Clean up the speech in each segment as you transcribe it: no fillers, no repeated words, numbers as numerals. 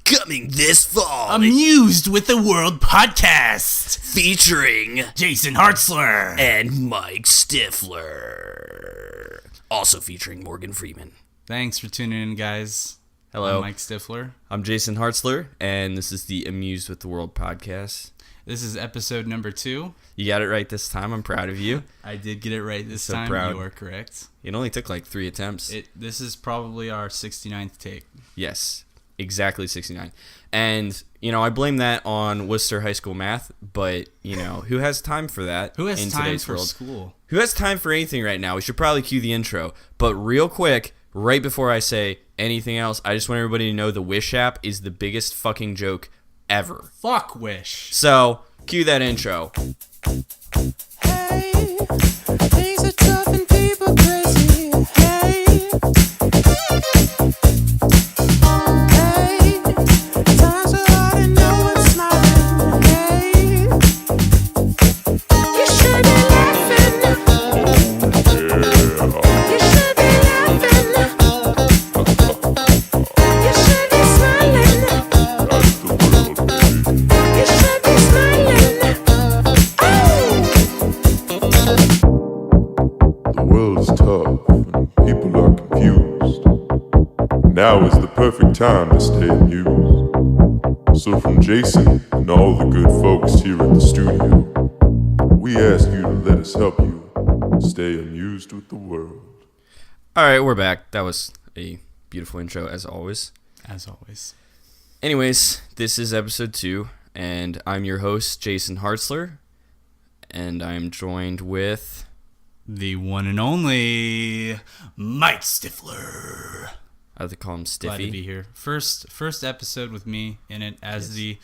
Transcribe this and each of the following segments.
Coming this fall, Amused with the World podcast, featuring Jason Hartzler and Mike Stifler. Also featuring Morgan Freeman. Thanks for tuning in, guys. Hello. I'm Mike Stifler. I'm Jason Hartzler, and this is the Amused with the World podcast. This is episode number 2. You got it right this time. I'm proud of you. I did get it right this time. Proud. You are correct. It only took like 3 attempts. This is probably our 69th take. Yes, exactly 69. And, I blame that on Worcester High School math, but, who has time for that? Who has in time today's for world? school? Who has time for anything right now? We should probably cue the intro. But real quick, right before I say anything else, I just want everybody to know the Wish app is the biggest fucking joke ever. Fuck Wish. So, cue that intro. Hey, things are tough and people crazy. Hey, times are hard and no one's smiling. Hey, you should be laughing. You should be laughing. You should be smiling. You should be smiling. The world is tough and people are confused. Now is the perfect time to stay amused. So from Jason and all the good folks here at the studio, we ask you to let us help you stay amused with the world. All right, we're back. That was a beautiful intro, as always. As always. Anyways, this is episode 2, and I'm your host, Jason Hartzler, and I'm joined with... The one and only Mike Stifler. I have to call him Glad to Stiffy. be here. First episode with me in it as the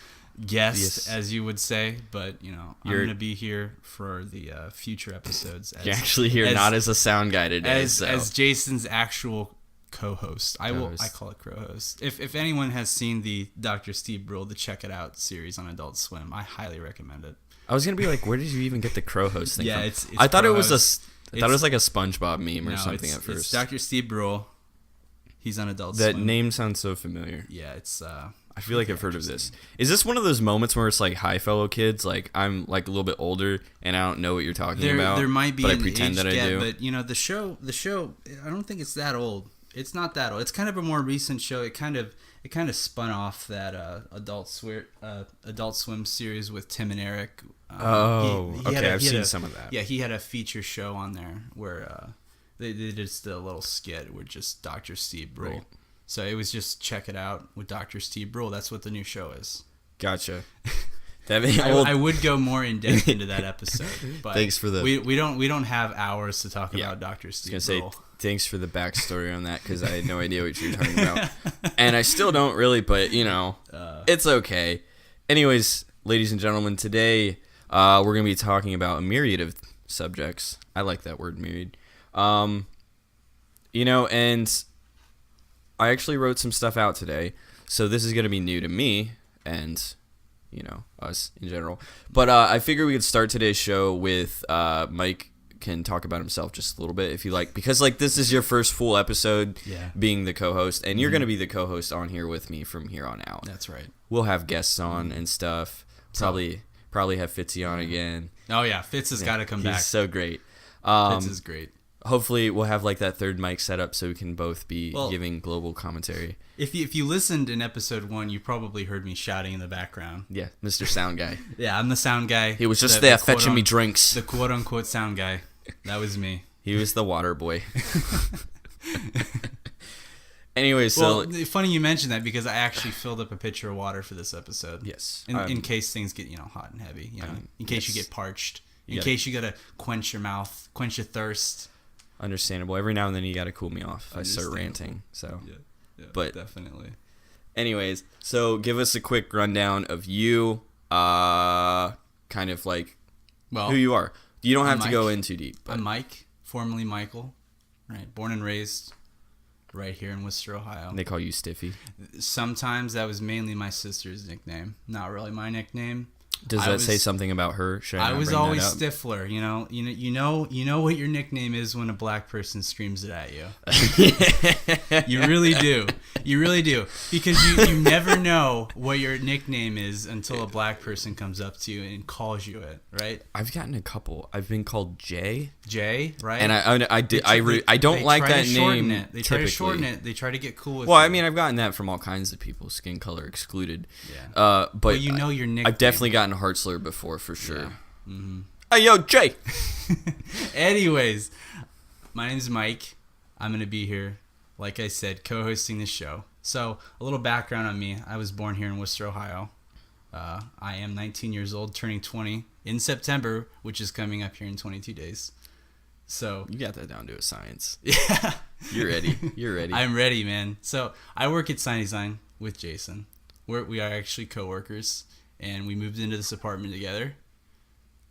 guest, Yes. as you would say. But I'm You're- gonna be here for the future episodes. As, You're actually here not as a sound guy today. as Jason's actual co-host. I Co-host. call it co-host. If anyone has seen the Dr. Steve Brule, the Check It Out series on Adult Swim, I highly recommend it. I was gonna be like, where did you even get the crow host thing Yeah, from? it's I thought it crow was host. I thought it was like a SpongeBob meme or something it's, at first. It's Dr. Steve Brule. He's on Adult That Swim. name sounds so familiar. Yeah, it's. I feel like I've heard of this. Is this one of those moments where it's like, hi, fellow kids? Like, I'm like a little bit older and I don't know what you're talking about. There might be but an I pretend age that gap, I do. but the show, I don't think it's that old. It's not that old. It's kind of a more recent show. It kind of spun off that Adult Swim series with Tim and Eric. Okay, I've seen some of that. Yeah, he had a feature show on there where they did just a little skit with just Dr. Steve Brule. Right. So it was just Check It Out with Dr. Steve Brule. That's what the new show is. Gotcha. I would go more in depth into that episode, but Thanks for the- we don't have hours to talk about Dr. Steve I was gonna Brule. say thanks for the backstory on that because I had no idea what you were talking about, and I still don't really. But it's okay. Anyways, ladies and gentlemen, today we're gonna be talking about a myriad of subjects. I like that word, myriad. And I actually wrote some stuff out today, so this is gonna be new to me and us in general. But I figured we could start today's show with Mike can talk about himself just a little bit if you like, because this is your first full episode being the co-host, and you're going to be the co-host on here with me from here on out. That's right. We'll have guests on and stuff. Probably have Fitzy on again. Oh yeah, Fitz has got to come back. He's so great. Fitz is great. Hopefully we'll have like that third mic set up so we can both be Well, giving global commentary. If you listened in episode 1, you probably heard me shouting in the background. Yeah, Mr. Sound Guy. Yeah, I'm the sound guy. He was just there fetching me quote-unquote- drinks. The quote-unquote sound guy. That was me. He was the water boy. Anyway, so... Well, funny you mentioned that because I actually filled up a pitcher of water for this episode. Yes. In case things get, hot and heavy. In case you get parched. In case you got to quench your mouth, quench your thirst. Understandable. Every now and then you got to cool me off if I start Understandable. ranting. So, Yeah, But- definitely. anyways, so give us a quick rundown of you, kind of like Well, who you are. You don't have I'm to go Mike. in too deep. But I'm Mike, formerly Michael, right? Born and raised right here in Worcester, Ohio. they call you Stiffy. Sometimes that was mainly my sister's nickname, not really my nickname. Does I that was- say something about her? Should I I not was bring that always up? Stifler, you know what your nickname is when a black person screams it at you. You really do. You really do. Because you never know what your nickname is until a black person comes up to you and calls you it, right? I've gotten a couple. I've been called Jay, Jay, right? and I don't like that name. They try to shorten typically. it. They try to get cool with Well, you. I mean, I've gotten that from all kinds of people, skin color excluded. Yeah. But you know your nickname. I've definitely gotten Hartzler before, for sure. Yeah. Mm-hmm. Hey, yo, Jay. Anyways, my name's Mike. I'm going to be here, like I said, co-hosting this show. So, a little background on me. I was born here in Worcester, Ohio. I am 19 years old, turning 20 in September, which is coming up here in 22 days. So, You got that down to a science. yeah. You're ready. You're ready. I'm ready, man. So, I work at Sign Design with Jason. We are actually co-workers, and we moved into this apartment together.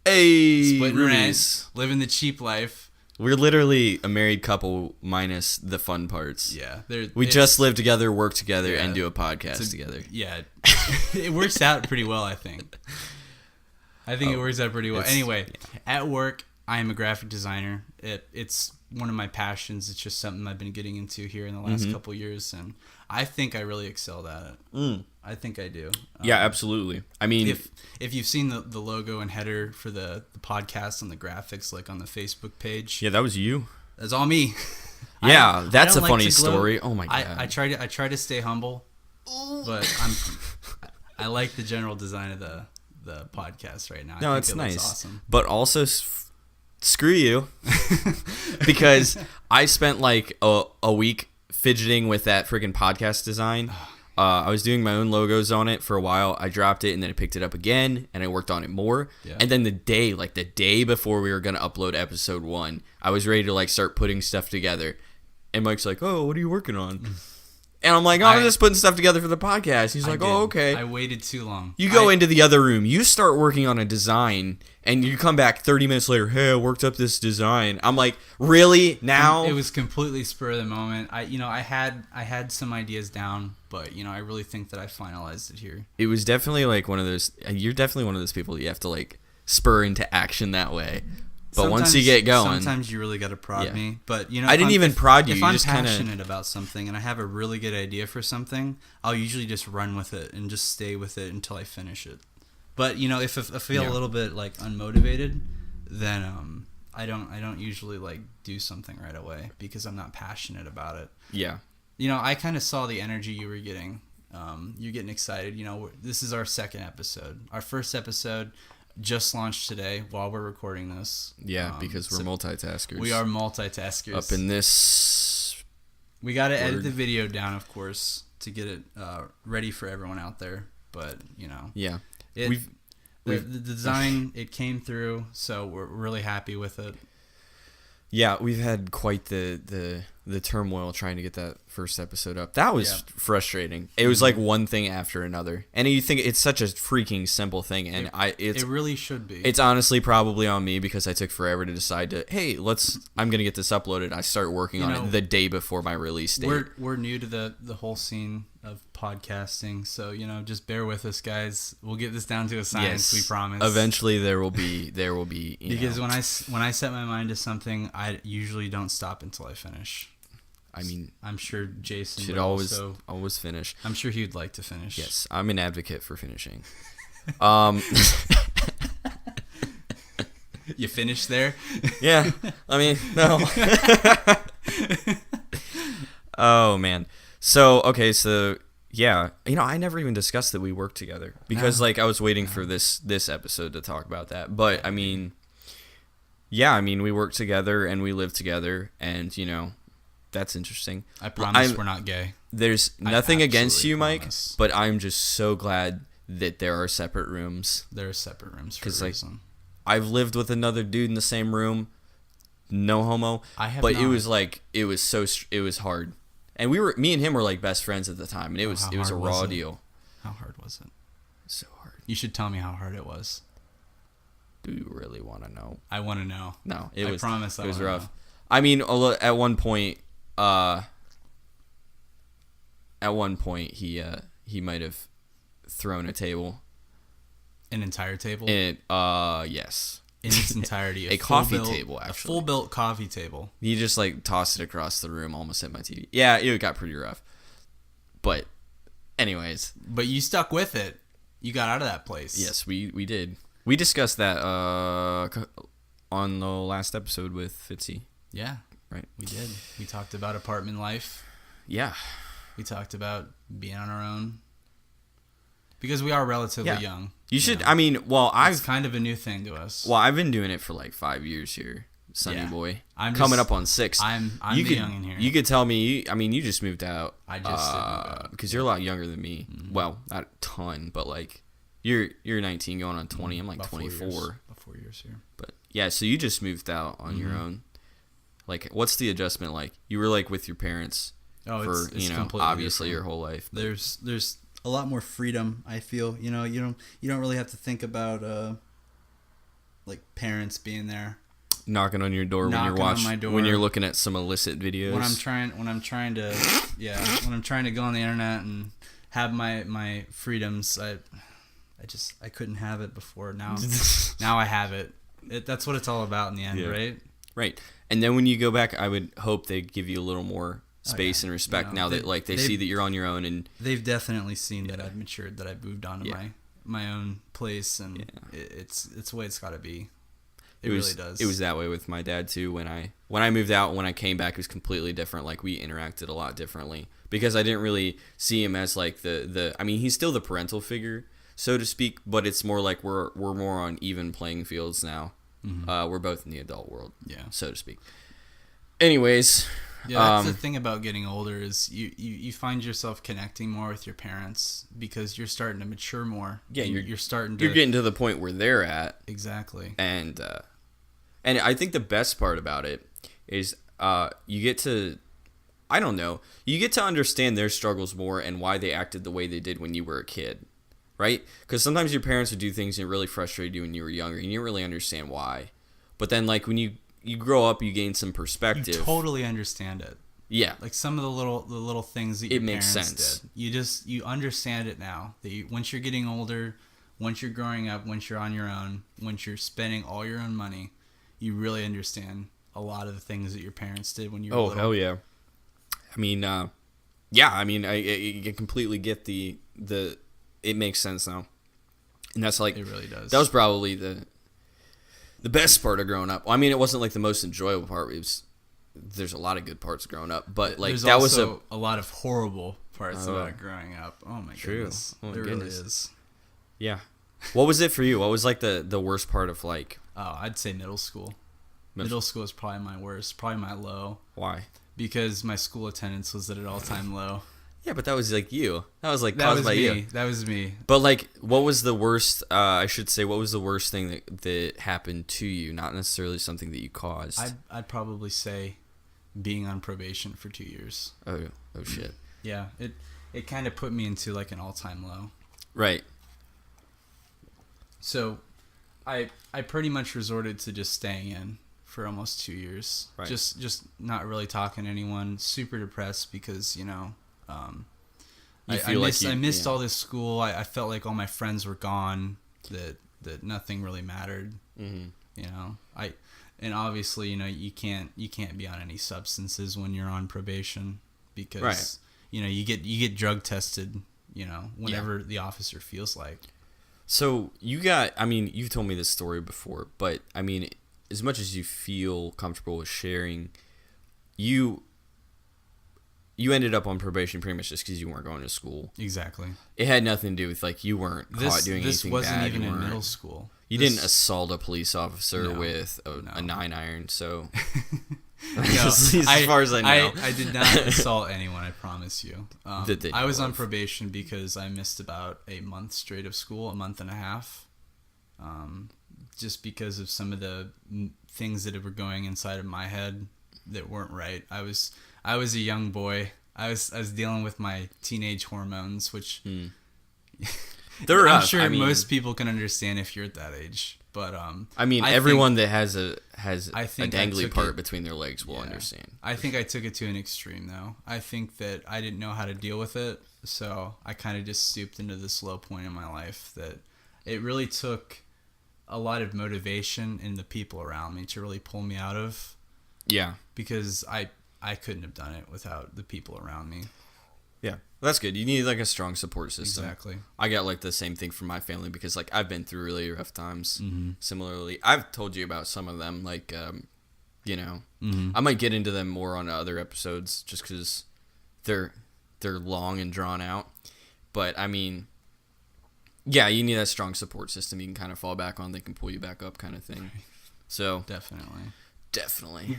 Hey, Splitting Rubies. rent, living the cheap life. We're literally a married couple minus the fun parts. Yeah. We just live together, work together, Yeah. and do a podcast together. Yeah. It works out pretty well, I think. It works out pretty well. Anyway, at work, I am a graphic designer. It's one of my passions. It's just something I've been getting into here in the last couple years, and I think I really excelled at it. I think I do. Yeah, absolutely. I mean, If you've seen the logo and header for the podcast and the graphics, like on the Facebook page, yeah, that was you. that's all me. Yeah, that's don't a like funny to gloat. story. Oh my god. I try to stay humble, but I like the general design of the podcast right now. No, I think it's it looks nice. awesome. But also, screw you, because I spent like a week fidgeting with that freaking podcast design. I was doing my own logos on it for a while. I dropped it and then I picked it up again and I worked on it more. Yeah. And then the day before we were gonna upload episode 1, I was ready to like start putting stuff together. And Mike's like, "Oh, what are you working on?" And I'm like, I'm just putting stuff together for the podcast. He's like, "Oh, okay." I waited too long. You go into the other room. You start working on a design, and you come back 30 minutes later. Hey, I worked up this design. I'm like, really now? It was completely spur of the moment. I had some ideas down, but I really think that I finalized it here. It was definitely like one of those. You're definitely one of those people you have to like spur into action that way. But once you get going, sometimes you really got to prod Yeah. me. But I didn't even prod you. If You I'm just kinda- passionate about something and I have a really good idea for something, I'll usually just run with it and just stay with it until I finish it. But if I feel a little bit like unmotivated, then I don't usually like do something right away because I'm not passionate about it. yeah, I kind of saw the energy you were getting. You're getting excited. This is our second episode. Our first episode just launched today while we're recording this. yeah, because we're multitaskers. We are multitaskers. up in this. We got to edit word. the video down, of course, to get it ready for everyone out there. But Yeah, the design it came through, so we're really happy with it. yeah, we've had quite the turmoil trying to get that first episode up. That was frustrating. It was like one thing after another, and you think it's such a freaking simple thing, and It really should be. It's honestly probably on me because I took forever to decide to, hey, I'm going to get this uploaded. I start working on it the day before my release date. We're new to the whole scene of podcasting, so just bear with us, guys. We'll get this down to a science, we promise. Eventually there will be because when I set my mind to something, I usually don't stop until I finish. I mean, I'm sure Jason should would always also, finish. I'm sure he'd like to finish. Yes, I'm an advocate for finishing. You finished there? Yeah, I mean, no. Oh man. So yeah, I never even discussed that we work together because I was waiting for this episode to talk about that. But I mean, yeah, we work together and we live together, and that's interesting. I promise we're not gay. There's nothing against absolutely you, Mike, promise. but I'm just so glad that there are separate rooms. There are separate rooms for a 'Cause, like, reason. I've lived with another dude in the same room, no homo. I have but not. it was hard, and me and him were like best friends at the time, and it was how a hard raw was it? deal. How hard was it? So hard. You should tell me how hard it was. Do you really want to know? I want to know. No, I promise I It was wanna rough. know. At one point, he might have thrown a table. An entire table? Yes. In its entirety. A coffee table, actually. A full-built coffee table. You just like tossed it across the room, almost hit my TV. Yeah, it got pretty rough. But, anyways. But you stuck with it. You got out of that place. Yes, we did. We discussed that on the last episode with Fitzy. Yeah. Right. We did. We talked about apartment life. Yeah. We talked about being on our own. Because we are relatively young. You should, know. I mean, well, It's kind of a new thing to us. Well, I've been doing it for like 5 years here, Sonny boy. I'm coming just- up on 6. I'm you the could, young in here. You could tell me, I mean, you just moved out. I just did move out. Because you're a lot younger than me. Mm-hmm. Well, not a ton, but like, you're 19 going on 20. I'm like About 24. About 4 years here. But yeah, so you just moved out on your own. Like, what's the adjustment like? You were like with your parents for, it's completely obviously different. your whole life. but- There's a lot more freedom. I feel you don't really have to think about like parents being there knocking on your door Knocking on my door. when you're looking at some illicit videos. when I'm trying to go on the internet and have my freedoms. I couldn't have it before. Now I have it. That's what it's all about in the end, Yeah. right? Right. And then when you go back, I would hope they give you a little more space and respect You know, now that like they see that you're on your own and They've definitely seen that I've matured, that I've moved on to my own place, and it's the way it's got to be. It really does. It was that way with my dad too. When I moved out, when I came back, it was completely different. Like we interacted a lot differently because I didn't really see him as like the. I mean, he's still the parental figure, so to speak, but it's more like we're more on even playing fields now. We're both in the adult world, so to speak. Anyways, Yeah, that's the thing about getting older is you find yourself connecting more with your parents because you're starting to mature more. Yeah, you're starting to. you're getting to the point where they're at, Exactly. and I think the best part about it is you get to, I don't know, you get to understand their struggles more and why they acted the way they did when you were a kid, right? Because sometimes your parents would do things that really frustrated you when you were younger and you didn't really understand why. But then like when you grow up, you gain some perspective. You totally understand it. Yeah. Like some of the little things that your It makes parents sense. did. You understand it now. That once you're getting older, once you're growing up, once you're on your own, once you're spending all your own money, you really understand a lot of the things that your parents did when you were little. Hell yeah. I mean, I completely get the it makes sense now. And that's like, It really does. that was probably the best part of growing up. Well, I mean, it wasn't like the most enjoyable part. There's a lot of good parts growing up, but like There's that was also a lot of horrible parts about growing up. Oh my True. goodness. Oh my there goodness. really is. yeah. What was it for you? What was like the worst part of like, Oh, I'd say middle school. Middle school is probably my worst, probably my low, why? because my school attendance was at an all-time low. Yeah, but that was like you. That was like That caused was by me. you. That was me. But like, what was the worst? I should say, what was the worst thing that happened to you? Not necessarily something that you caused. I'd probably say being on probation for 2 years. Oh shit. Yeah, it kind of put me into like an all-time low. Right. So, I pretty much resorted to just staying in for almost 2 years. Right. Just not really talking to anyone. Super depressed because You feel like I missed yeah. all this school. I felt like all my friends were gone. That nothing really mattered. Mm-hmm. You know, and obviously you can't be on any substances when you're on probation because Right. you get drug tested. Whenever the officer feels like. So you've told me this story before, but I mean, as much as you feel comfortable with sharing, you ended up on probation pretty much just because you weren't going to school. Exactly. It had nothing to do with like you weren't caught doing This anything wasn't bad. even you in weren't- middle school. You This- didn't assault a police officer No. with a No. 9-iron, so No, as far as I know. I did not assault anyone. I promise you. That they I was know on of. probation because I missed about a month straight of school, a month and a half, just because of some of the things that were going inside of my head that weren't right. I was a young boy. I was dealing with my teenage hormones, which They're I'm rough. sure I mean, most people can understand if you're at that age. But I mean, I everyone that has a I think I dangly took part it- between their legs will Yeah. understand. I think I took it to an extreme, though. I think that I didn't know how to deal with it, so I kind of just stooped into this low point in my life that it really took a lot of motivation in the people around me to really pull me out of, Yeah. because I couldn't have done it without the people around me. Yeah. That's good. You need like a strong support system. Exactly. I got like the same thing from my family because like I've been through really rough times. Mm-hmm. Similarly, I've told you about some of them. Like, you know, Mm-hmm. I might get into them more on other episodes just because they're long and drawn out. But I mean, yeah, you need that strong support system you can kind of fall back on. They can pull you back up, kind of thing. So Definitely definitely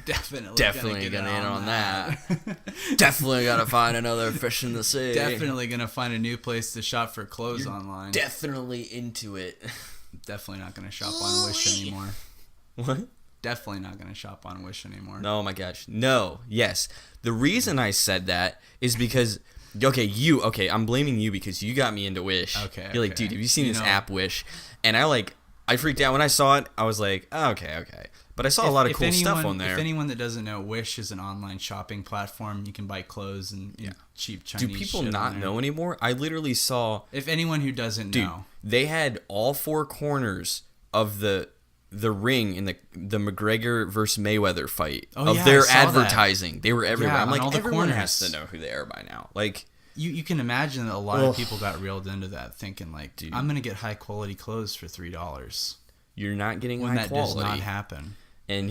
gonna gonna in on that. Definitely gotta find another fish in the sea. Definitely gonna find a new place to shop for clothes online. Definitely into it. Definitely not gonna shop on Wish anymore. What? Definitely not gonna shop on Wish anymore. Oh my gosh. No. Yes. The reason I said that is because okay, I'm blaming you because you got me into Wish. Okay, You're like, okay. dude, have you seen You this know- app Wish? And I freaked out when I saw it. I was like, oh, okay. But I saw a lot of cool stuff on there. If anyone that doesn't know, Wish is an online shopping platform. You can buy clothes and cheap Do Chinese people shit not on there. know anymore? I literally saw, If anyone who doesn't dude, know, they had all four corners of the ring in the McGregor versus Mayweather fight Oh, of yeah, their I saw that. advertising. They were everywhere. Yeah, I'm on like, all the everyone has corners. to know who they are by now. Like, you can imagine that a lot of people got reeled into that, thinking like, Dude. I'm gonna get high quality clothes for $3 you're not getting when high that quality. does not happen. And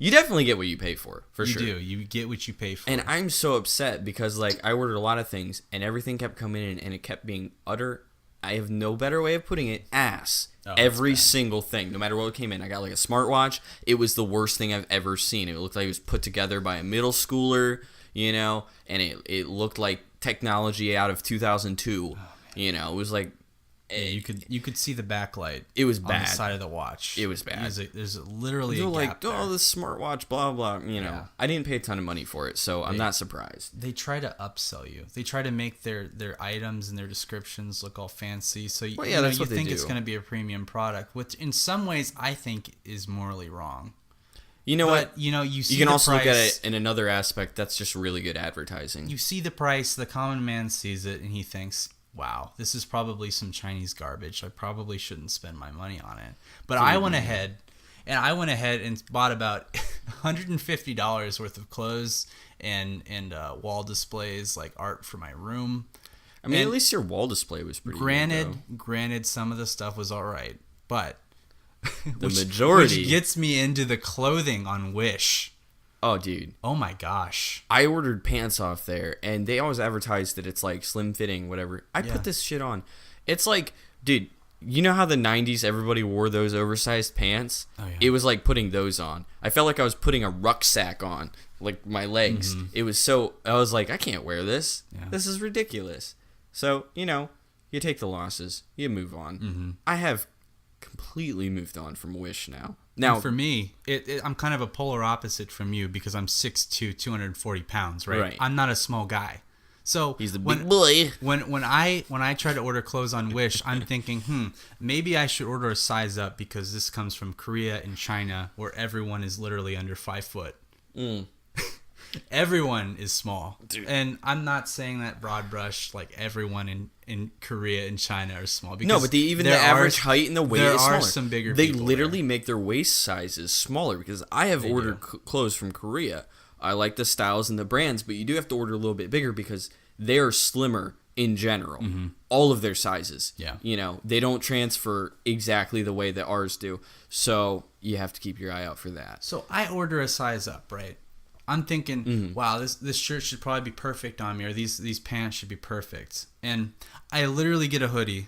you definitely get what you pay for You sure. do. You get what you pay for. And I'm so upset because like I ordered a lot of things and everything kept coming in and it kept being utter. I have no better way of putting it. Ass. Oh, Every that's bad. single thing, no matter what came in. I got like a smartwatch. It was the worst thing I've ever seen. It looked like it was put together by a middle schooler, you know, and it looked like technology out of 2002. You know, it was like Yeah, you could see the backlight. It was on bad. the side of the watch. It was bad. There's literally they're a like, gap there. oh, this smartwatch, blah blah. You know, Yeah. I didn't pay a ton of money for it, so I'm not surprised. They try to upsell you. They try to make their items and their descriptions look all fancy. So Well, you yeah, know, that's you what they think it's do. going to be a premium product, which in some ways I think is morally wrong. You know But what? you know, you see You can the also price, look at it in another aspect. That's just really good advertising. You see the price. The common man sees it and he thinks, "Wow, this is probably some Chinese garbage. I probably shouldn't spend my money on it." But I went ahead and bought about $150 worth of clothes and wall displays, like art for my room. I mean, and at least your wall display was pretty good, though. Granted, some of the stuff was all right, but The majority. which gets me into the clothing on Wish. Oh, dude. Oh my gosh. I ordered pants off there, and they always advertise that it's like slim fitting, whatever. I Yeah. put this shit on. It's like, dude, you know how the 90s everybody wore those oversized pants? Oh, yeah. It was like putting those on. I felt like I was putting a rucksack on, like my legs. It was so, I was like, I can't wear this. Yeah. This is ridiculous. So, you know, you take the losses, you move on. I have completely moved on from Wish now. Now, And for me, I'm kind of a polar opposite from you because I'm 6'2", 240 pounds, right? Right. I'm not a small guy. So he's the big boy. When I try to order clothes on Wish, I'm thinking, maybe I should order a size up because this comes from Korea and China, where everyone is literally under 5 foot. Everyone is small, and I'm not saying that broad brush. Like everyone in Korea and China are small. Because No, but even the there average are- height and the weight there is are smaller. some bigger They people literally there. make their waist sizes smaller because I have ordered clothes from Korea. I like the styles and the brands, but you do have to order a little bit bigger because they are slimmer in general. All of their sizes. Yeah. You know, they don't transfer exactly the way that ours do. So you have to keep your eye out for that. So I order a size up, right? I'm thinking, wow, this shirt should probably be perfect on me, or these pants should be perfect. And I literally get a hoodie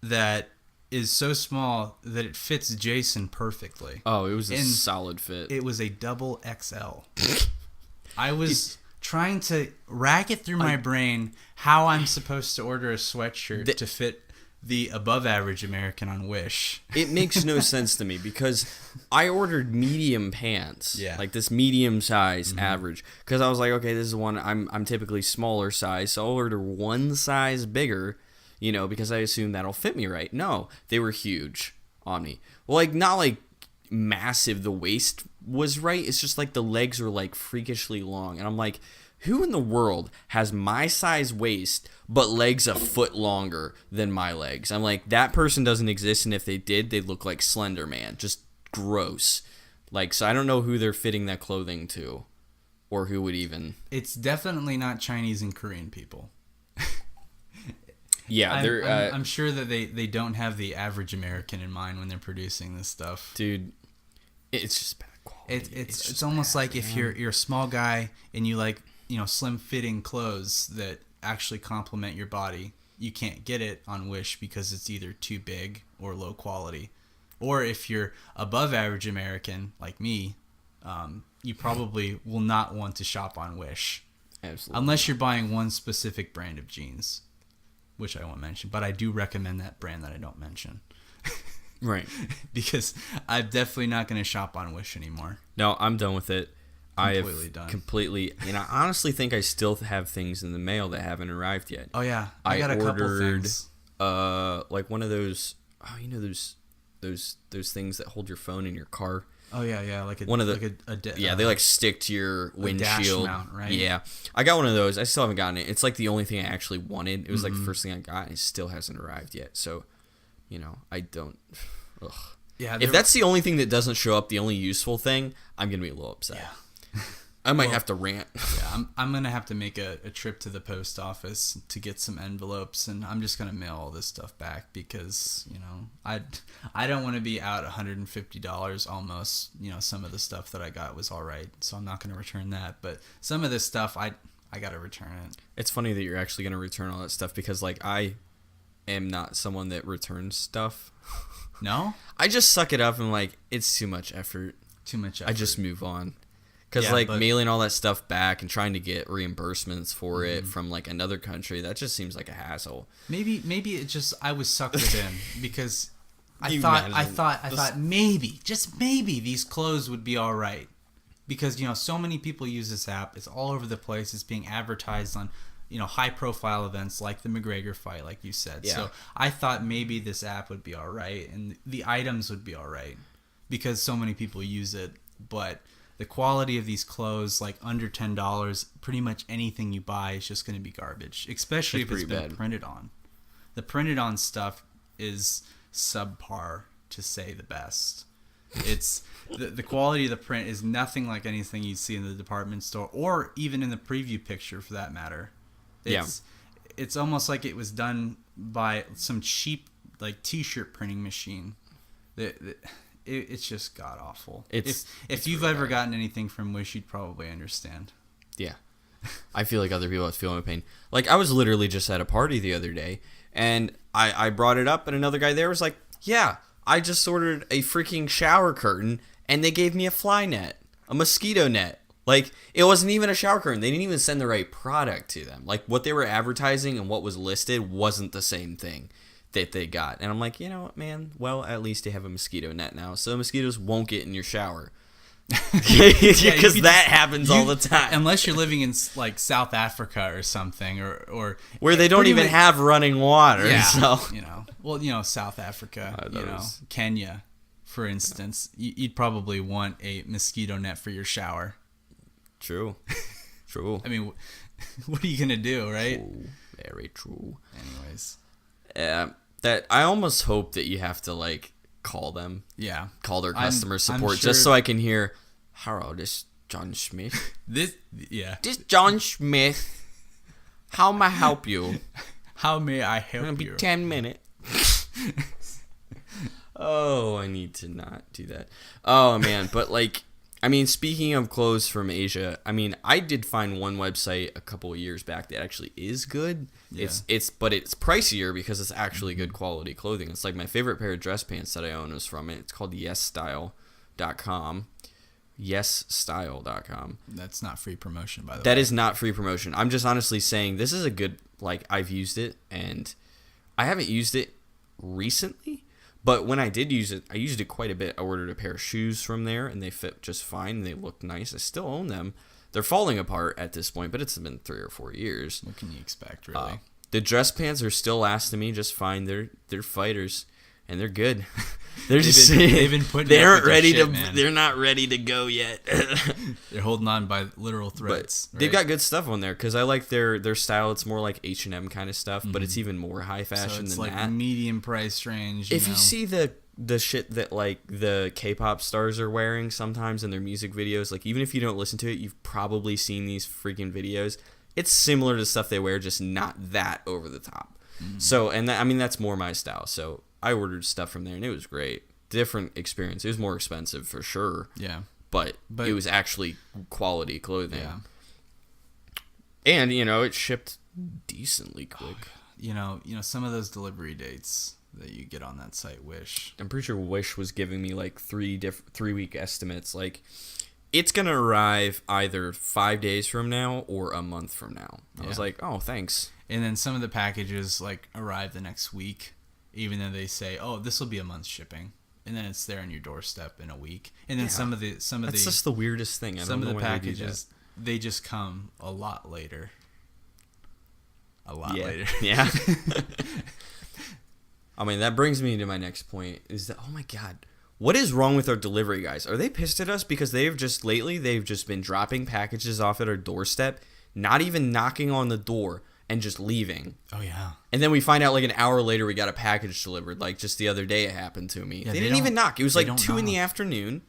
that is so small that it fits Jason perfectly. Oh, it was a And solid fit. It was a double XL. I was trying to rack it through my brain how I'm supposed to order a sweatshirt to fit the above average American on Wish. It makes no sense to me because I ordered medium pants, Yeah. like this medium size average, because I was like, okay, this is one I'm typically smaller size, so I'll order one size bigger, you know, because I assume that'll fit me right. No, they were huge on me. Well, like not like massive. The waist was right. It's just like the legs were like freakishly long, and I'm like, who in the world has my size waist but legs a foot longer than my legs? I'm like, that person doesn't exist, and if they did, they'd look like Slender Man. Just gross. Like, so I don't know who they're fitting that clothing to, or who would even. It's definitely not Chinese and Korean people. Yeah, I'm sure that they don't have the average American in mind when they're producing this stuff. Dude, it's just bad quality. It's almost like if you're a small guy and you like, slim fitting clothes that actually complement your body, you can't get it on Wish because it's either too big or low quality. Or if you're above average American like me, you probably will not want to shop on Wish. Absolutely. Unless you're buying one specific brand of jeans, which I won't mention, but I do recommend that brand that I don't mention. Right. Because I'm definitely not going to shop on Wish anymore. No, I'm done with it. Completely I have done. completely, and I honestly think I still have things in the mail that haven't arrived yet. Oh yeah, I got a couple things. Like one of those, those things that hold your phone in your car. Oh yeah, like they like stick to your windshield. Dash mount, right? Yeah, I got one of those. I still haven't gotten it. It's like the only thing I actually wanted. It was like the first thing I got, and it still hasn't arrived yet. So, I don't. Ugh. Yeah, if that's the only thing that doesn't show up, the only useful thing, I'm gonna be a little upset. Yeah. I might have to rant. Yeah, I'm gonna have to make a trip to the post office to get some envelopes, and I'm just gonna mail all this stuff back because I don't want to be out $150 almost. Some of the stuff that I got was all right, so I'm not gonna return that. But some of this stuff I gotta return it. It's funny that you're actually gonna return all that stuff because like I am not someone that returns stuff. No, I just suck it up and like it's too much effort. Too much effort. I just move on. Because, Yeah, mailing all that stuff back and trying to get reimbursements for it from, like, another country, that just seems like a hassle. Maybe it just, I was sucked it in because I You thought just maybe these clothes would be all right. Because, so many people use this app. It's all over the place. It's being advertised on, high profile events like the McGregor fight, like you said. Yeah. So I thought maybe this app would be all right and the items would be all right because so many people use it. But the quality of these clothes, like under $10, pretty much anything you buy is just going to be garbage, especially if it's been printed on. The printed on stuff is subpar, to say the best. It's the quality of the print is nothing like anything you'd see in the department store or even in the preview picture for that matter. It's almost like it was done by some cheap like t-shirt printing machine. It's just god awful. If you've ever gotten anything from Wish, you'd probably understand. Yeah. I feel like other people have feel my pain. Like, I was literally just at a party the other day, and I brought it up, and another guy there was like, yeah, I just ordered a freaking shower curtain, and they gave me a fly net, a mosquito net. Like, it wasn't even a shower curtain. They didn't even send the right product to them. Like, what they were advertising and what was listed wasn't the same thing that they got. And I'm like, you know what, man? Well, at least they have a mosquito net now, so mosquitoes won't get in your shower. Because that happens all the time. Unless you're living in like South Africa or something, or where they don't even have running water. Yeah, so. South Africa, Kenya, for instance, you'd probably want a mosquito net for your shower. True. I mean, what are you gonna do, right? True. Very true. Anyways. That I almost hope that you have to like call them. Yeah. Call their customer support sure just so I can hear, hello, this John Smith. This John Smith. How may I help you? How may I help It'll be you? 10 minutes. Oh, I need to not do that. Oh man, but like, I mean, speaking of clothes from Asia, I mean, I did find one website a couple of years back that actually is good. Yeah. But it's pricier because it's actually good quality clothing. It's like my favorite pair of dress pants that I own is from it. It's called yesstyle.com. Yesstyle.com. That's not free promotion, by the way. That is not free promotion. I'm just honestly saying this is a good, like, I've used it, and I haven't used it recently. But when I did use it, I used it quite a bit. I ordered a pair of shoes from there, and they fit just fine, and they looked nice. I still own them. They're falling apart at this point, but it's been 3 or 4 years. What can you expect, really? The dress pants are still lasting me just fine. They're fighters, and they're good. They're just they've been putting. they up aren't with their ready shit, to. man. They're not ready to go yet. They're holding on by literal But threads. they've right? got good stuff on there because I like their style. It's more like H&M kind of stuff, but it's even more high so fashion it's than like that. medium price range. If you see the shit that like the K-pop stars are wearing sometimes in their music videos, like even if you don't listen to it, you've probably seen these freaking videos. It's similar to stuff they wear, just not that over the top. So, and I mean that's more my style. So I ordered stuff from there, and it was great. Different experience. It was more expensive for sure. yeah, But it was actually quality clothing. yeah. And it shipped decently quick. You know, some of those delivery dates that you get on that site, Wish. I'm pretty sure Wish was giving me like 3-week estimates. Like, it's gonna arrive either 5 days from now or a month from now. I was Yeah. like, oh, thanks. And then some of the packages like arrive the next week, even though they say, "Oh, this will be a month's shipping," and then it's there on your doorstep in a week. And then Yeah. That's just the weirdest thing. I some don't of know the why they do packages they just come a lot later. A lot that. later. Yeah. I mean, that brings me to my next point. Is that, oh my god, what is wrong with our delivery guys? Are they pissed at us because they've just been dropping packages off at our doorstep, not even knocking on the door, and just leaving. Oh yeah. And then we find out like an hour later we got a package delivered. Like just the other day it happened to me. Yeah, they they didn't even don't- knock. It was they like don't 2 in the knock. afternoon.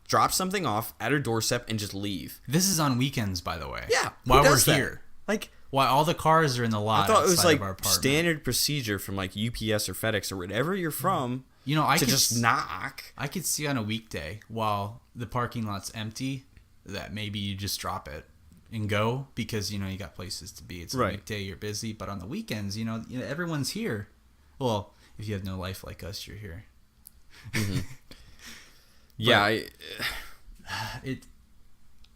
Drop something off at her doorstep and just leave. This is on weekends, by the way. Yeah. who While we're does that? here. Like, While all the cars are in the lot. I thought it was outside like of our apartment. standard procedure from like UPS or FedEx or wherever you're from You know, I to could just knock. I could see on a weekday while the parking lot's empty that maybe you just drop it and go because you got places to be. It's a Right. weekday, you're busy, but on the weekends, everyone's here. Well, if you have no life like us, you're here. Yeah,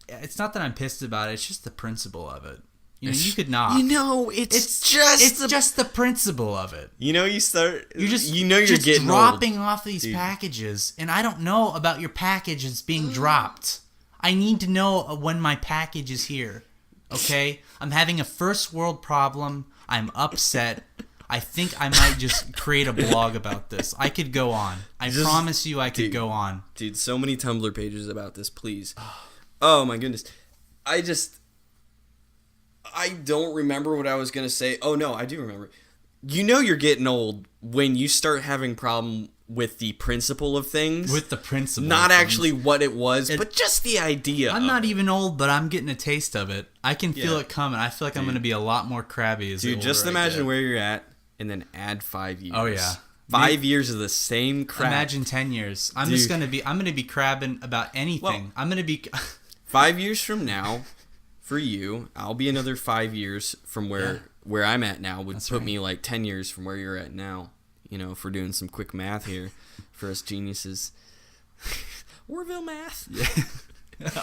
It's not that I'm pissed about it. It's just the principle of it. You could knock. it's just the principle of it. you start. You're just you're just getting dropping old. off these Dude. packages, and I don't know about your package that's being dropped. I need to know when my package is here. Okay, I'm having a first world problem. I'm upset. I think I might just create a blog about this. I could go on. I promise you, I could go on. Dude, so many Tumblr pages about this, please. Oh my goodness. I don't remember what I was going to say. Oh no, I do remember. You're getting old when you start having problem with the principle of things. With the principle, Not of actually things. what it was, but just the idea. I'm not even old, but I'm getting a taste of it. I can feel Yeah. it coming. I feel like I'm going to be a lot more crabby as the Dude, just older I imagine get. where you're at and then add 5 years. Oh, yeah. 5 years of the same crap. Imagine 10 years. I'm Dude. just going to be. I'm going to be crabbing about anything. Well- I'm going to be. 5 years from now, for you, I'll be another 5 years from where I'm at now. Would That's put right. me like 10 years from where you're at now. If we're doing some quick math here for us geniuses. Orville math.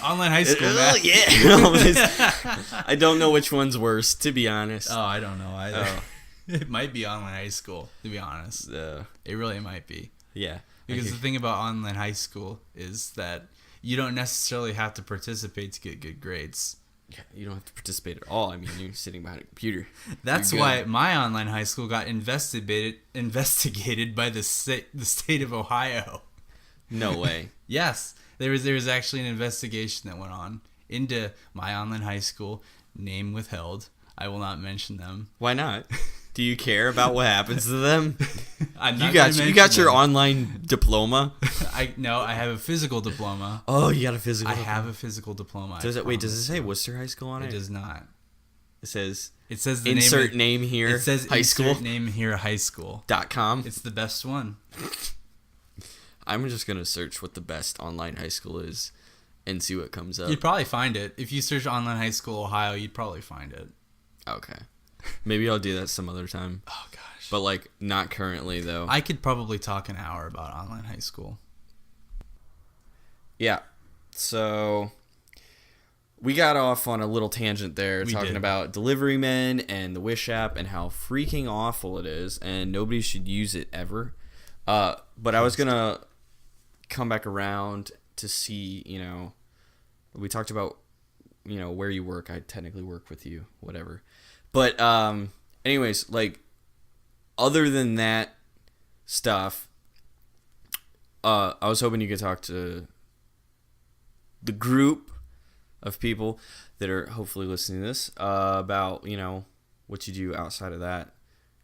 Online high school, Oh, man. yeah. I don't know which one's worse, to be honest. Oh, I don't know either. Oh. It might be online high school, to be honest. It really might be. Yeah. Because Okay. the thing about online high school is that you don't necessarily have to participate to get good grades. Yeah, you don't have to participate at all. I mean, you're sitting behind a computer. That's You're good. why my online high school got investigated by the state of Ohio. No way. Yes, there was actually an investigation that went on into my online high school, name withheld. I will not mention them. Why not? Do you care about what happens to them? I'm You not got gonna you got mention your them. online diploma. I have a physical diploma. Oh, you got a physical. I have a physical diploma. Does I it? Wait, does it promise say you. Worcester High School on it? It does not. It says It says the insert name. name here. It says high insert school. name here. High school. .com. It's the best one. I'm just gonna search what the best online high school is, and see what comes up. You'd probably find it if you search online high school Ohio. You'd probably find it. Okay, maybe I'll do that some other time. Oh gosh. But like not currently though. I could probably talk an hour about online high school. Yeah. So we got off on a little tangent there We talking did. about delivery men and the Wish app and how freaking awful it is and nobody should use it ever. But I was going to come back around to see, we talked about, where you work. I technically work with you, whatever. But anyways, like other than that stuff, I was hoping you could talk to the group of people that are hopefully listening to this about, you know, what you do outside of that.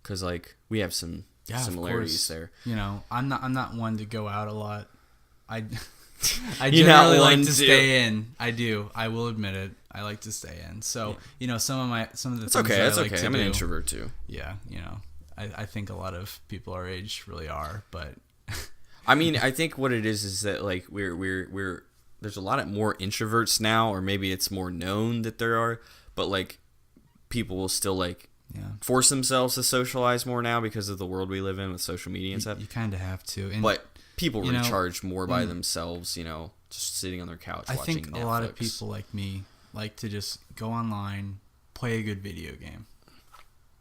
Because, like, we have some similarities there. You know, I'm not one to go out a lot. I You're not generally like one to to- stay in. I do. I will admit it. I like to stay in. So, you know, some of the It's things okay. that That's I like okay. to I'm do, an introvert, too. Yeah, you know, I think a lot of people our age really are, but I mean, I think what it is that, like, we're there's a lot of more introverts now, or maybe it's more known that there are, but, like, people will still, like, yeah, force themselves to socialize more now because of the world we live in with social media and stuff. you kind of have to. And But people you know, recharge more by themselves, you know, just sitting on their couch I watching think Netflix. a lot of people like me like to just go online, play a good video game.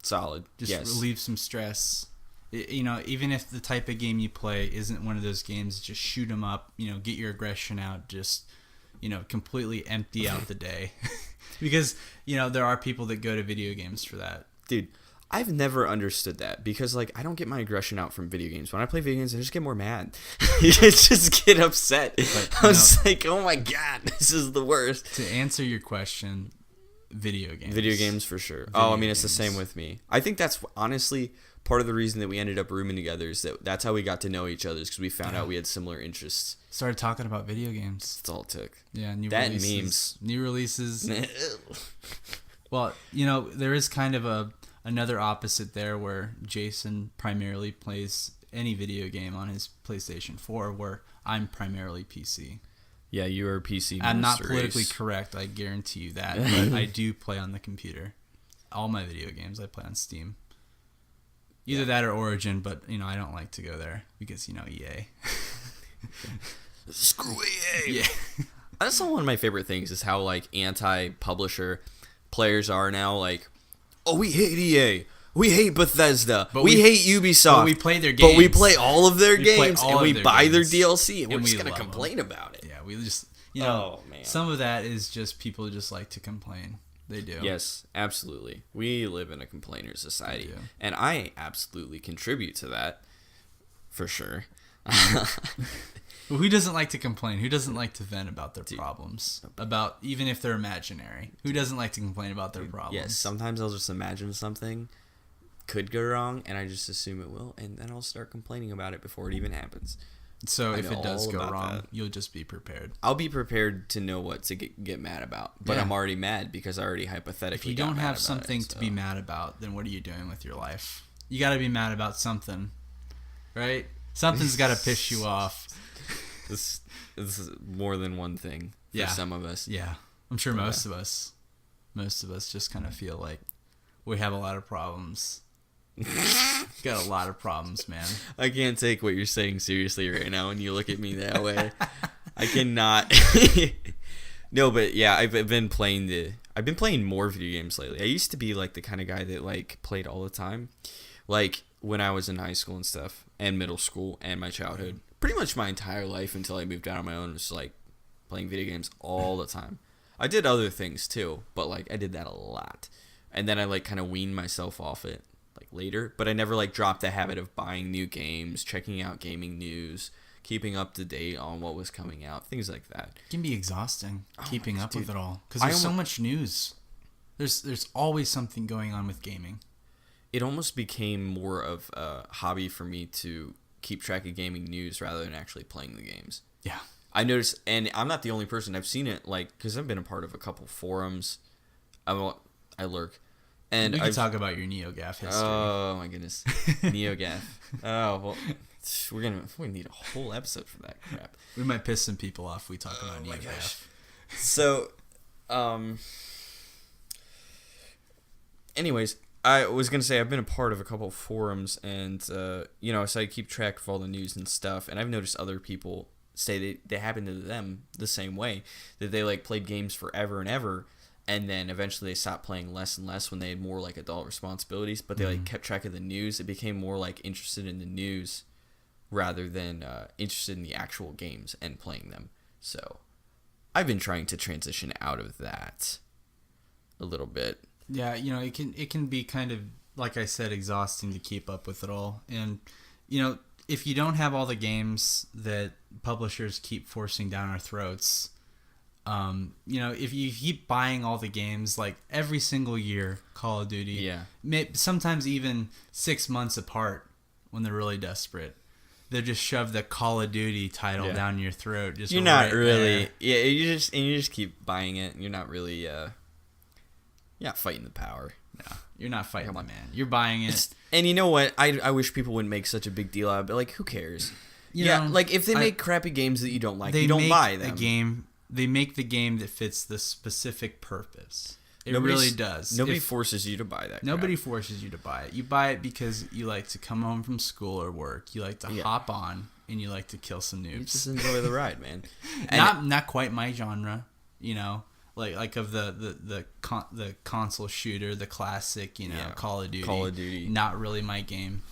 Solid. Just yes. relieve some stress. You know, even if the type of game you play isn't one of those games, just shoot 'em up, you know, get your aggression out, just, you know, completely empty out the day. Because, you know, there are people that go to video games for that. Dude, I've never understood that because, like, I don't get my aggression out from video games. When I play video games, I just get more mad. I just get upset. I was like, oh my God, this is the worst. To answer your question, video games. Video games for sure. Video I mean, it's the games. same with me. I think that's honestly part of the reason that we ended up rooming together is that's how we got to know each other because we found out we had similar interests. Started talking about video games. That's all it took. Yeah, new That and releases. memes. New releases. Well, you know, there is kind of another opposite there where Jason primarily plays any video game on his PlayStation 4, where I'm primarily PC. Yeah, you are PC. I'm not minister politically race. correct, I guarantee you that, but I do play on the computer. All my video games I play on Steam. Either that or Origin, but, you know, I don't like to go there because, you know, EA. Screw EA. Yeah. That's one of my favorite things is how, like, anti-publisher players are now. Like, oh, we hate EA. We hate Bethesda. But we we- hate Ubisoft. but we play their But we games. play all of their We play games all and of we their buy their games. DLC and we're And just we going to love 'em. complain about it. Yeah, we just, you know, Oh, man. some of that is just people just like to complain. They do. Yes, absolutely. We live in a complainer society. We do. And I absolutely contribute to that. For sure. But who doesn't like to complain? Who doesn't like to vent about their problems? About, even if they're imaginary. Who doesn't like to complain about their problems? Yes, sometimes I'll just imagine something could go wrong and I just assume it will and then I'll start complaining about it before it even happens. So I if know it does all go about wrong, that. you'll just be prepared. I'll be prepared to know what to get mad about, but Yeah. I'm already mad because I already hypothetically If you got don't mad have about something it, to be so. mad about, then what are you doing with your life? You got to be mad about something, right? Something's got to piss you off. This is more than one thing for Yeah. some of us. Yeah, I'm sure most of us just kind of feel like we have a lot of problems. Got a lot of problems, man. I can't take what you're saying seriously right now when you look at me that way. I cannot. No, but yeah, I've been playing more video games lately. I used to be like the kind of guy that like played all the time, like when I was in high school and stuff, and middle school and my childhood. Pretty much my entire life until I moved out on my own was like playing video games all the time. I did other things too, but like I did that a lot, and then I like kind of weaned myself off it like later. But I never like dropped the habit of buying new games, checking out gaming news, keeping up to date on what was coming out, things like that. It can be exhausting keeping up with dude. it all because I there's so almo- much news. There's always something going on with gaming. It almost became more of a hobby for me to keep track of gaming news rather than actually playing the games. Yeah. I noticed, and I'm not the only person. I've seen it, like, because I've been a part of a couple forums. I lurk. And We can I've, talk about your NeoGaf history. oh, my goodness. NeoGaf. Oh, well, we need a whole episode for that crap. We might piss some people off if we talk about my NeoGaf. gosh. So, anyways, I was going to say I've been a part of a couple forums and, so I keep track of all the news and stuff. And I've noticed other people say they happen to them the same way, that they like played games forever and ever. And then eventually they stopped playing less and less when they had more like adult responsibilities, but they like kept track of the news. It became more like interested in the news rather than interested in the actual games and playing them. So I've been trying to transition out of that a little bit. Yeah, it can be kind of, like I said, exhausting to keep up with it all. And if you don't have all the games that publishers keep forcing down our throats, if you keep buying all the games like every single year, Call of Duty, sometimes even 6 months apart when they're really desperate, they just shove the Call of Duty title down your throat. Just you're not really, you just keep buying it. And you're not really, you're not fighting the power. No, you're not fighting the man. You're buying it. And you know what? I wish people wouldn't make such a big deal out of it. Like, who cares? You know, like if they make crappy games that you don't like, you don't buy them. They make the game that fits the specific purpose. It really does. Nobody forces you to buy that. Nobody forces you to buy it. You buy it because you like to come home from school or work. You like to hop on and you like to kill some noobs. You just enjoy the ride, man. Not quite my genre, like of the console shooter, the classic, Call of Duty. Call of Duty. Not really my game.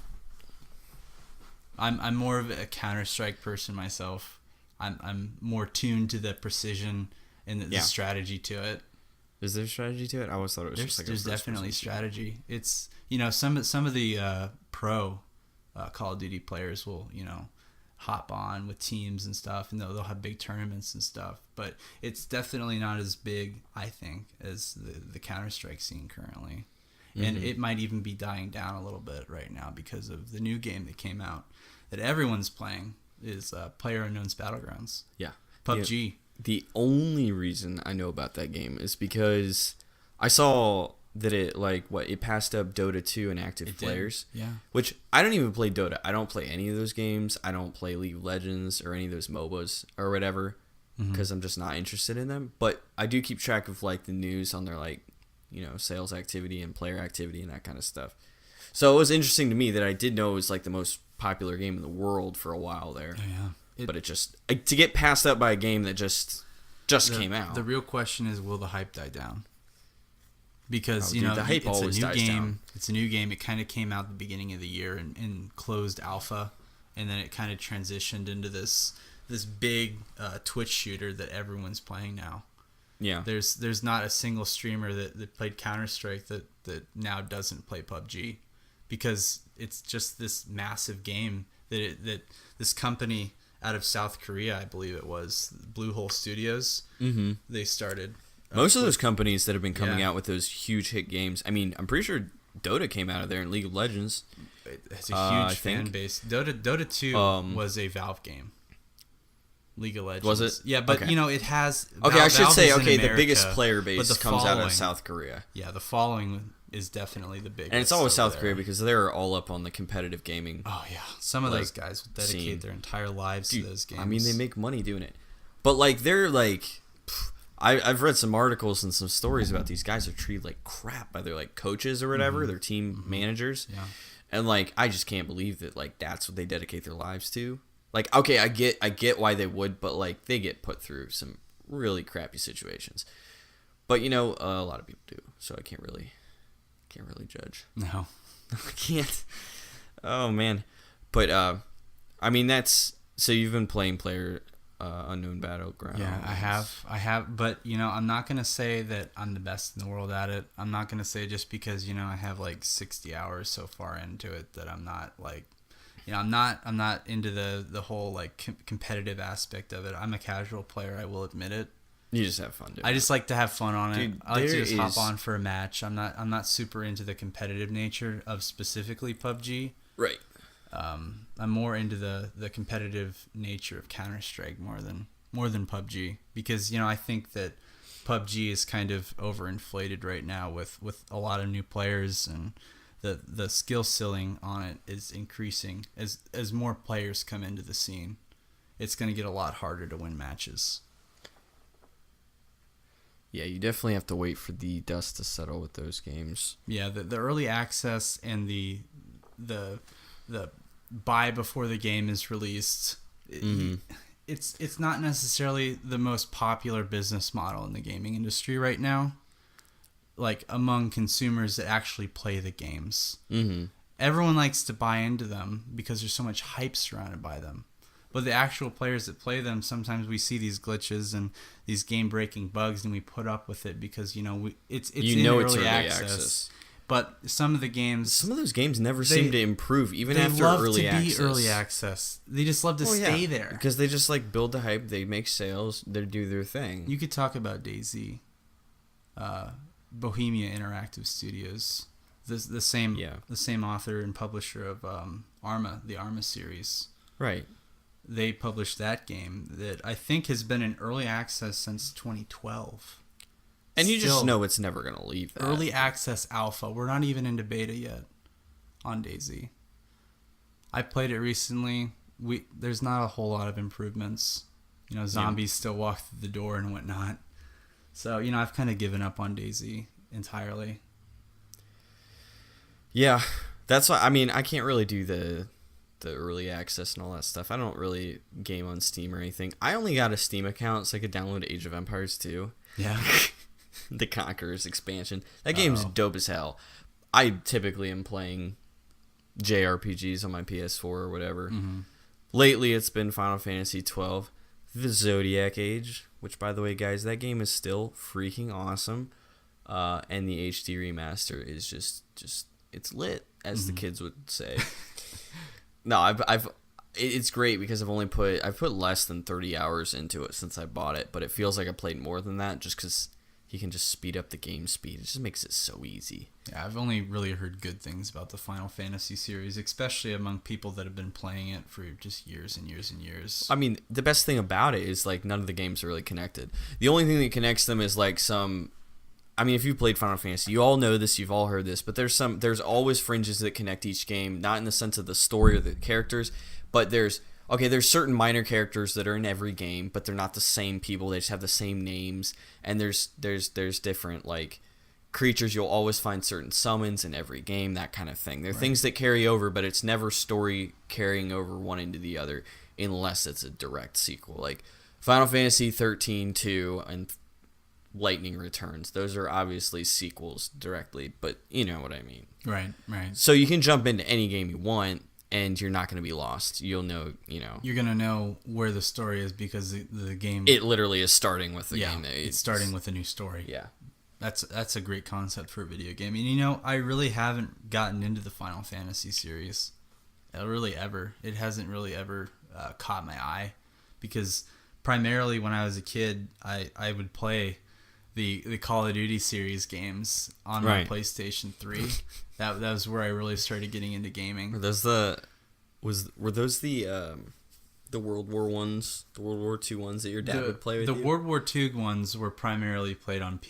I'm more of a Counter-Strike person myself. I'm more tuned to the precision and the strategy to it. Is there strategy to it? I always thought it was just like there's definitely strategy. It's some of the pro Call of Duty players will hop on with teams and stuff, and they'll have big tournaments and stuff. But it's definitely not as big, I think, as the Counter-Strike scene currently. Mm-hmm. And it might even be dying down a little bit right now because of the new game that came out that everyone's playing is PlayerUnknown's Battlegrounds. Yeah, PUBG. Yeah. The only reason I know about that game is because I saw that it passed up Dota 2 and active players. Yeah. Which I don't even play Dota. I don't play any of those games. I don't play League of Legends or any of those MOBAs or whatever because I'm just not interested in them. But I do keep track of the news on their sales activity and player activity and that kind of stuff. So it was interesting to me that I did know it was the most popular game in the world for a while there. Oh, yeah. But it just to get passed up by a game that just came out. The real question is, will the hype die down? Because the hype always dies down. It's a new game. It kind of came out at the beginning of the year in closed alpha, and then it kind of transitioned into this big Twitch shooter that everyone's playing now. Yeah. There's not a single streamer that played Counter-Strike that now doesn't play PUBG, because it's just this massive game that this company out of South Korea, I believe it was, Bluehole Studios. Mm-hmm. They started. Most of those companies that have been coming out with those huge hit games. I mean, I'm pretty sure Dota came out of there in League of Legends. It's a huge fan base. Dota 2 was a Valve game. League of Legends. Was it? Yeah, but it has. Okay, I should say America, the biggest player base comes out of South Korea. Yeah, the following is definitely the biggest. And it's always South Korea because they're all up on the competitive gaming. Oh yeah, some of those guys will dedicate their entire lives to those games. I mean, they make money doing it, but they're I've read some articles and some stories about these guys are treated like crap by their coaches or whatever, their team managers. Yeah, and I just can't believe that that's what they dedicate their lives to. Okay, I get why they would, but they get put through some really crappy situations. But a lot of people do, so I can't really judge. No, I can't. Oh man, but I mean that's so you've been playing PlayerUnknown Battlegrounds. Yeah, I have, but I'm not gonna say that I'm the best in the world at it. I'm not gonna say just because I have 60 hours so far into it that I'm not I'm not into the whole competitive aspect of it. I'm a casual player, I will admit it. You just have fun doing it. I just like to have fun on it. Dude, I like to just hop on for a match. I'm not super into the competitive nature of specifically PUBG. Right. I'm more into the competitive nature of Counter-Strike more than PUBG, because I think that PUBG is kind of overinflated right now with a lot of new players, and the skill ceiling on it is increasing as more players come into the scene. It's going to get a lot harder to win matches. Yeah, you definitely have to wait for the dust to settle with those games. Yeah, the early access and the buy before the game is released. It's not necessarily the most popular business model in the gaming industry right now. Among consumers that actually play the games. Mm-hmm. Everyone likes to buy into them because there's so much hype surrounded by them. But the actual players that play them, sometimes we see these glitches and these game-breaking bugs, and we put up with it because it's in early access. But some of the games, Some of those games never seem to improve, even they after love early to access. be early access. They just love to stay there. Because they just like build the hype, they make sales, they do their thing. You could talk about DayZ, Bohemia Interactive Studios, the same author and publisher of Arma, the Arma series. Right. They published that game that I think has been in early access since 2012. And you just Still, know it's never going to leave that. early access alpha. We're not even into beta yet on DayZ. I played it recently. There's not a whole lot of improvements. You know, zombies still walk through the door and whatnot. So, you know, I've kind of given up on DayZ entirely. Yeah. That's why, I mean, I can't really do the early access and all that stuff. I don't really game on Steam or anything. I only got a Steam account so I could download Age of Empires 2. Yeah. The Conquerors expansion. That game's dope as hell. I typically am playing JRPGs on my PS4 or whatever. Mm-hmm. Lately, it's been Final Fantasy 12, The Zodiac Age, which, by the way, guys, that game is still freaking awesome. And the HD remaster is just it's lit, as the kids would say. No, it's great because I've put less than 30 hours into it since I bought it, but it feels like I played more than that just because you can just speed up the game speed. It just makes it so easy. Yeah, I've only really heard good things about the Final Fantasy series, especially among people that have been playing it for just years and years and years. I mean, the best thing about it is like none of the games are really connected. The only thing that connects them is like I mean, if you've played Final Fantasy, you all know this, you've all heard this, but there's always fringes that connect each game, not in the sense of the story or the characters, but there's certain minor characters that are in every game, but they're not the same people. They just have the same names, and there's different like creatures. You'll always find certain summons in every game, that kind of thing. There are things that carry over, but it's never story carrying over one into the other unless it's a direct sequel. Like Final Fantasy 13-2 and Lightning Returns. Those are obviously sequels directly, but you know what I mean. Right. So you can jump into any game you want, and you're not going to be lost. You'll know, You're going to know where the story is because the game... It literally is starting with the game. It's starting with a new story. Yeah. That's a great concept for a video game. And, I really haven't gotten into the Final Fantasy series. Really ever. It hasn't really ever caught my eye. Because primarily when I was a kid, I would play the Call of Duty series games on my PlayStation 3. That was where I really started getting into gaming. Were those the World War ones, the World War II ones that your dad would play with the you? World War II ones were primarily played on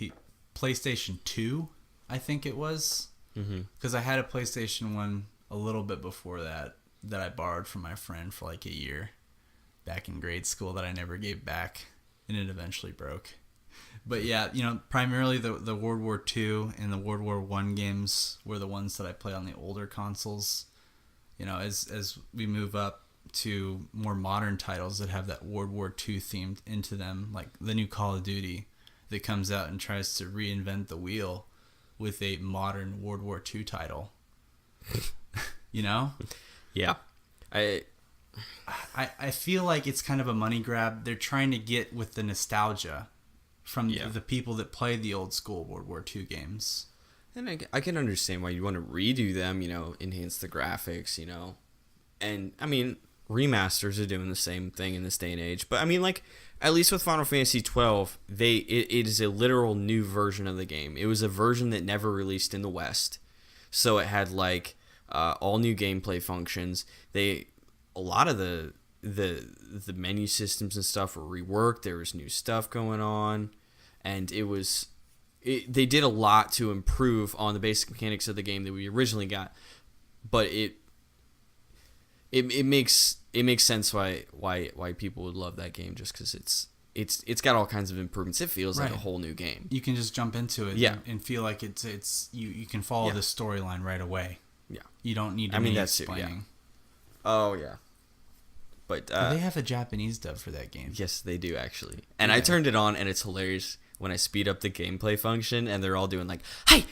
PlayStation 2, I think it was. Because I had a PlayStation 1 a little bit before that I borrowed from my friend for like a year back in grade school that I never gave back, and it eventually broke. But yeah, primarily the World War II and the World War I games were the ones that I played on the older consoles. As we move up to more modern titles that have that World War II themed into them, like the new Call of Duty that comes out and tries to reinvent the wheel with a modern World War II title. Yeah. I feel like it's kind of a money grab. They're trying to get with the nostalgia from the people that played the old school World War II games. And I can understand why you want to redo them, enhance the graphics, And, I mean, remasters are doing the same thing in this day and age. But, I mean, like, at least with Final Fantasy 12, it is a literal new version of the game. It was a version that never released in the West. So it had, like, all new gameplay functions. A lot of the menu systems and stuff were reworked. There was new stuff going on, and they did a lot to improve on the basic mechanics of the game that we originally got. But it makes sense why people would love that game, just because it's got all kinds of improvements. It feels like a whole new game. You can just jump into it and feel like it's you can follow the storyline right away. Yeah, you don't need any explaining. Oh yeah. But do they have a Japanese dub for that game? Yes, they do actually. And I turned it on, and it's hilarious when I speed up the gameplay function, and they're all doing like, "Hi,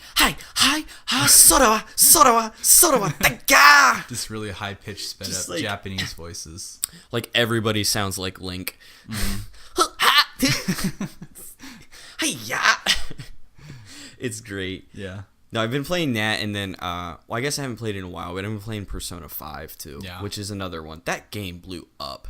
sora, thanka." Just really high pitched, sped up like, Japanese voices. Like everybody sounds like Link. It's great. Yeah. No, I've been playing that, and then well, I guess I haven't played it in a while, but I've been playing Persona 5 too, which is another one. That game blew up.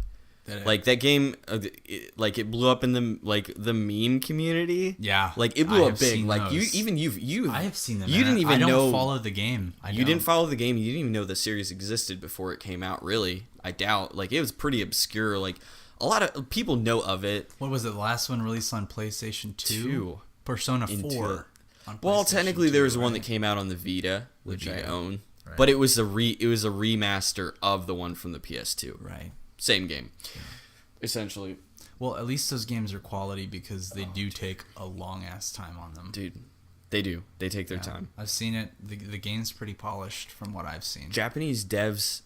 Like that game, it blew up in the meme community. Yeah, like it blew up big. Like those. you. I have seen them. You didn't even know. I don't follow the game. You didn't follow the game. You didn't even know the series existed before it came out. Really, I doubt. Like it was pretty obscure. Like a lot of people know of it. What was it? The last one released on PlayStation 2? Persona 4. Well, technically, there was one that came out on the Vita, which I own, but it was a remaster of the one from the PS2. Right. Same game, essentially. Well, at least those games are quality because they do take a long ass time on them. Dude, they do. They take their time. I've seen it. The game's pretty polished from what I've seen. Japanese devs,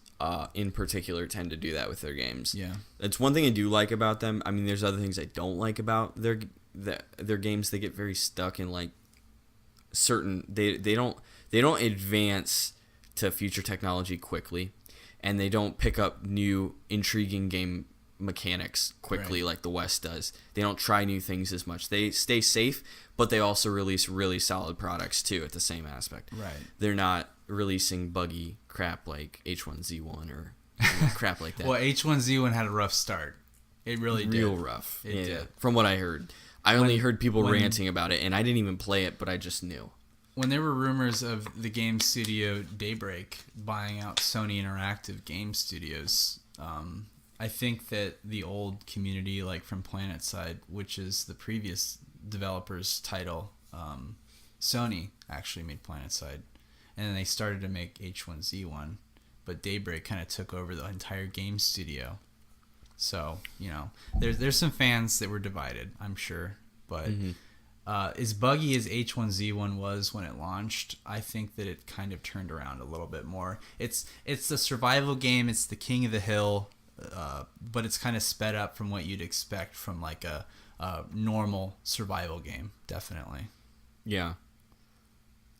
in particular, tend to do that with their games. Yeah, that's one thing I do like about them. I mean, there's other things I don't like about their games. They get very stuck in like certain. They don't advance to future technology quickly. And they don't pick up new, intriguing game mechanics quickly like the West does. They don't try new things as much. They stay safe, but they also release really solid products, too, at the same aspect. Right. They're not releasing buggy crap like H1Z1 or crap like that. Well, H1Z1 had a rough start. It really did. Real rough. It did. From what I heard. I only heard people ranting about it, and I didn't even play it, but I just knew. When there were rumors of the game studio Daybreak buying out Sony Interactive Game Studios, I think that the old community, like from PlanetSide, which is the previous developer's title, Sony actually made PlanetSide, and then they started to make H1Z1, but Daybreak kind of took over the entire game studio. So, there's some fans that were divided, I'm sure, but... Mm-hmm. As buggy as H1Z1 was when it launched, I think that it kind of turned around a little bit more. It's the survival game. It's the king of the hill, but it's kind of sped up from what you'd expect from like a normal survival game. Definitely. Yeah.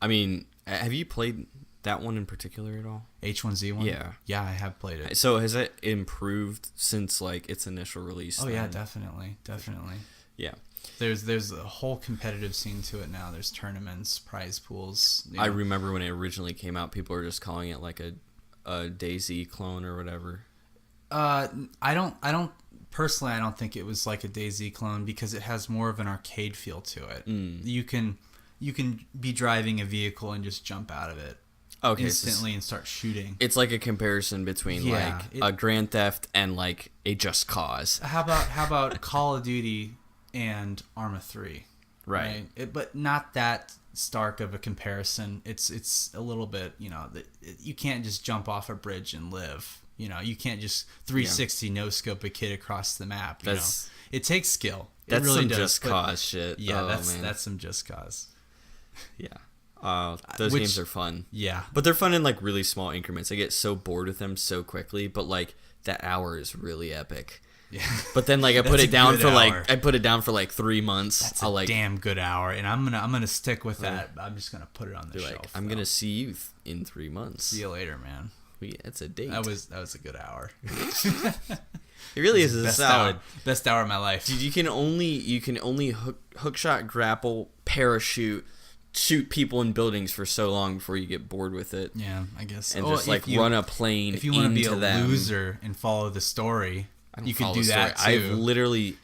I mean, have you played that one in particular at all? H1Z1? Yeah. Yeah, I have played it. So has it improved since like its initial release? Oh, yeah, definitely. Yeah. There's a whole competitive scene to it now. There's tournaments, prize pools. I remember when it originally came out, people were just calling it like a DayZ clone or whatever. I don't personally. I don't think it was like a DayZ clone because it has more of an arcade feel to it. You can be driving a vehicle and just jump out of it instantly and start shooting. It's like a comparison between a Grand Theft and like a Just Cause. How about Call of Duty and Arma 3, right? But not that stark of a comparison. It's a little bit, you can't just jump off a bridge and live. You can't just 360 no scope a kid across the map. It takes skill. That's it really some does. Just Cause shit. Yeah, that's some Just Cause. Yeah. Those games are fun. Yeah. But they're fun in like really small increments. I get so bored with them so quickly, but like that hour is really epic. Yeah. But then like I put it down for like 3 months. That's a damn good hour, and I'm gonna stick with that. I'm just gonna put it on the shelf. I'm gonna see you in 3 months. See you later, man. That's a date. That was a good hour. It really is a solid best hour of my life. Dude, you can only hook shot, grapple, parachute, shoot people in buildings for so long before you get bored with it. Yeah, I guess. And just like run a plane. If you want to be a loser and follow the story. You could do that too. I've literally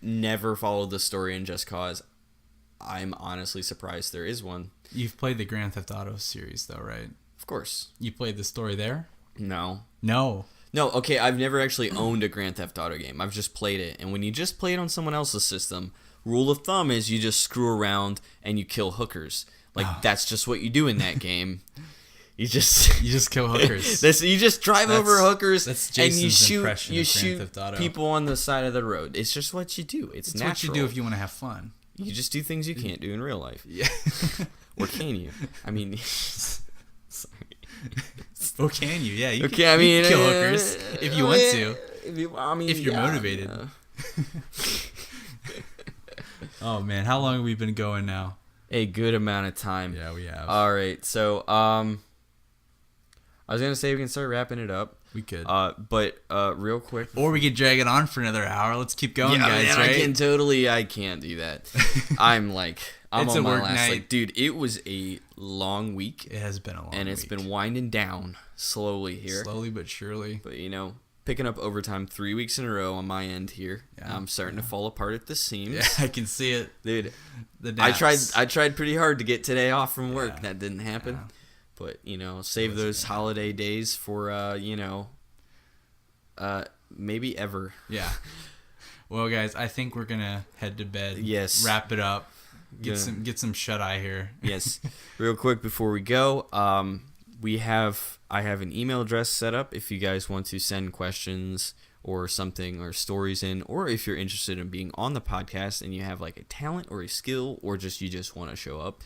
never followed the story in Just Cause. I'm honestly surprised there is one. You've played the Grand Theft Auto series though, right? Of course. You played the story there? No. Okay, I've never actually owned a Grand Theft Auto game. I've just played it. And when you just play it on someone else's system, rule of thumb is you just screw around and you kill hookers. That's just what you do in that game. You just kill hookers. You just drive over hookers and you shoot Auto. people on the side of the road. It's just what you do. It's natural. What you do if you want to have fun. You just do things you can't do in real life. Yeah. Or can you? I mean, sorry. Or can you? Yeah. You can kill hookers if you want to. If you're motivated. Oh man, how long have we been going now? A good amount of time. Yeah, we have. All right, so I was gonna say we can start wrapping it up. We could. But real quick. Or we could drag it on for another hour. Let's keep going, guys. Man, right? I can't do that. I'm It's on a my work last night. leg. Dude, it was a long week, It has been a long and it's week. been winding down slowly here. Slowly but surely. But, picking up overtime 3 weeks in a row on my end here. Yeah, I'm starting to fall apart at the seams. Yeah, I can see it. Dude, The I naps. tried pretty hard to get today off from work. Yeah. That didn't happen. Yeah. But, save those gonna holiday days for, maybe ever. Yeah. Well, guys, I think we're gonna head to bed. Yes. Wrap it up. Yeah. Get some shut eye here. Yes. Real quick before we go, I have an email address set up if you guys want to send questions or something or stories in, or if you're interested in being on the podcast and you have like a talent or a skill, or you just want to show up.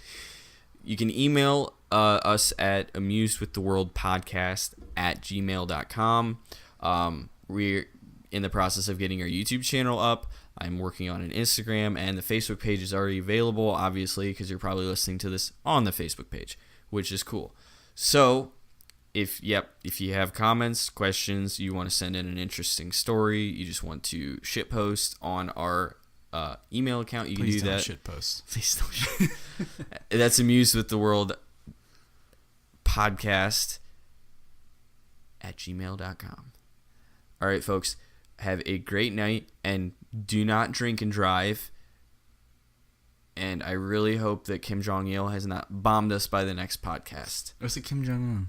You can email us at amusedwiththeworldpodcast@gmail.com. We're in the process of getting our YouTube channel up. I'm working on an Instagram, and the Facebook page is already available, obviously, because you're probably listening to this on the Facebook page, which is cool. So, if you have comments, questions, you want to send in an interesting story, you just want to shitpost on our email account, you Please can do don't that. shit post. Please don't shit. That's Amused with the World podcast @gmail.com. All right, folks, have a great night, and do not drink and drive. And I really hope that Kim Jong-il has not bombed us by the next podcast. Was it Kim Jong-un?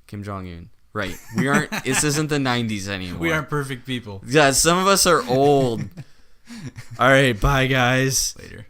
Kim Jong-un. Right. We aren't, this isn't the 90s anymore. We aren't perfect people. Yeah, some of us are old. All right, bye, guys. Later.